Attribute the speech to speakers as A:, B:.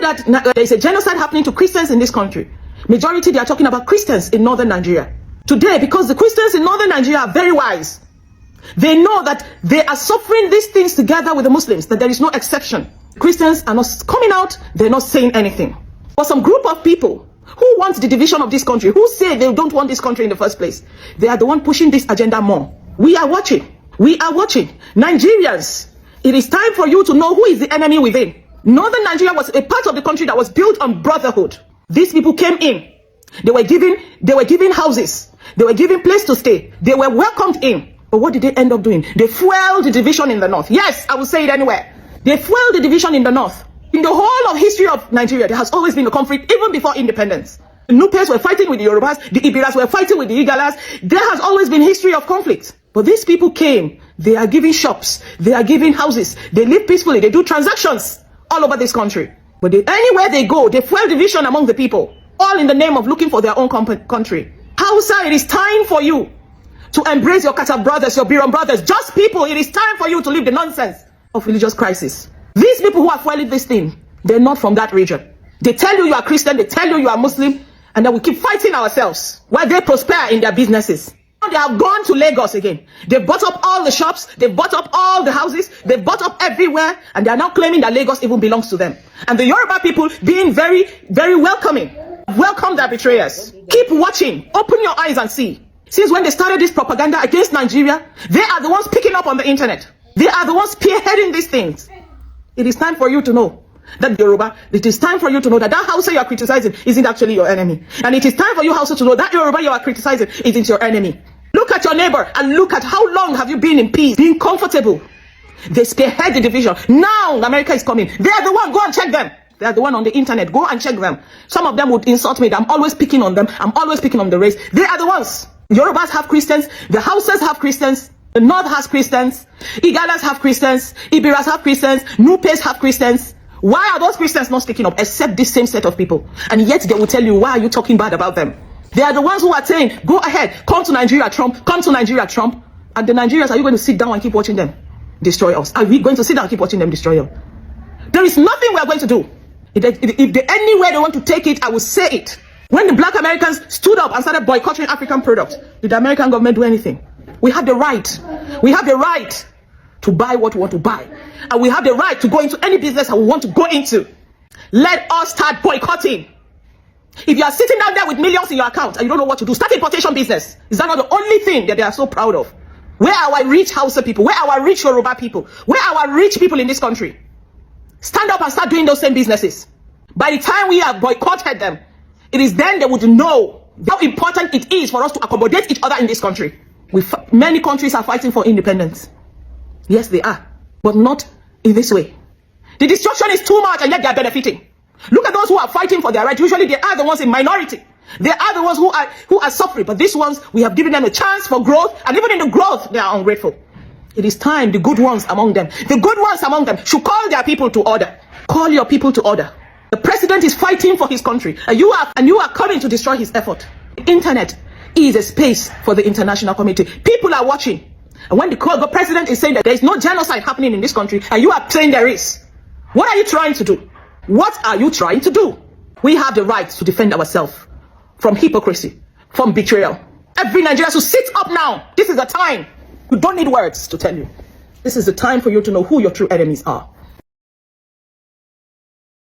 A: that there is a genocide happening to Christians in this country. Majority, they are talking about Christians in northern Nigeria. Today, because the Christians in northern Nigeria are very wise, they know that they are suffering these things together with the Muslims, that there is no exception. Christians are not coming out, they're not saying anything. For some group of people who want the division of this country, who say they don't want this country in the first place, they are the one pushing this agenda more. We are watching. We are watching. Nigerians, it is time for you to know who is the enemy within. Northern Nigeria was a part of the country that was built on brotherhood. These people came in. They were given houses. They were given place to stay. They were welcomed in. But what did they end up doing? They fueled the division in the north. Yes, I will say it anywhere. They fueled the division in the north. In the whole of history of Nigeria, there has always been a conflict, even before independence. The Nupes were fighting with the Yorubas. The Ibiras were fighting with the Igalas. There has always been history of conflict. But these people came. They are giving shops. They are giving houses. They live peacefully. They do transactions all over this country. But anywhere they go, they fuel division among the people. All in the name of looking for their own country. Hausa, it is time for you to embrace your Kata brothers, your Biron brothers. Just people, it is time for you to leave the nonsense of religious crisis. These people who are fueling this thing, they're not from that region. They tell you are Christian, they tell you are Muslim, and then we keep fighting ourselves while they prosper in their businesses. Now they have gone to Lagos again. They bought up all the shops, they bought up all the houses, they bought up everywhere, and they are now claiming that Lagos even belongs to them. And the Yoruba people being very, very welcoming. Welcome their betrayers. Keep watching. Open your eyes and see. Since when they started this propaganda against Nigeria, they are the ones picking up on the internet. They are the ones spearheading these things. It is time for you to know that Yoruba, it is time for you to know that Hausa you are criticizing isn't actually your enemy. And it is time for you Hausa to know that Yoruba you are criticizing isn't your enemy. Look at your neighbor and look at how long have you been in peace, being comfortable. They spearhead the division. Now America is coming. They are the one. Go and check them. They are the one on the internet. Go and check them. Some of them would insult me. I'm always picking on them. I'm always picking on the race. They are the ones. Yorubas have Christians. The Hausas have Christians. The North has Christians. Igalas have Christians. Ibiras have Christians. Nupes have Christians. Why are those Christians not speaking up except this same set of people? And yet they will tell you, why are you talking bad about them? They are the ones who are saying, go ahead, come to Nigeria, Trump. Come to Nigeria, Trump. And the Nigerians, are you going to sit down and keep watching them destroy us? Are we going to sit down and keep watching them destroy us? There is nothing we are going to do. If they anywhere they want to take it, I will say it. When the black Americans stood up and started boycotting African products, did the American government do anything? We have the right. We have the right to buy what we want to buy. And we have the right to go into any business that we want to go into. Let us start boycotting. If you are sitting down there with millions in your account and you don't know what to do, start importation business. Is that not the only thing that they are so proud of? Where are our rich Hausa people? Where are our rich Yoruba people? Where are our rich people in this country? Stand up and start doing those same businesses. By the time we have boycotted them, it is then they would know how important it is for us to accommodate each other in this country. Many countries are fighting for independence. Yes, they are. But not in this way. The destruction is too much and yet they are benefiting. Look at those who are fighting for their right. Usually they are the ones in minority. They are the ones who are suffering. But these ones, we have given them a chance for growth. And even in the growth, they are ungrateful. It is time the good ones among them, the good ones among them should call their people to order. Call your people to order. The president is fighting for his country. And you are coming to destroy his effort. The internet is a space for the international community. People are watching. And when the president is saying that there is no genocide happening in this country, and you are saying there is, what are you trying to do? What are you trying to do? We have the right to defend ourselves from hypocrisy, from betrayal. Every Nigerian should sit up now. This is the time. You don't need words to tell you. This is the time for you to know who your true enemies are.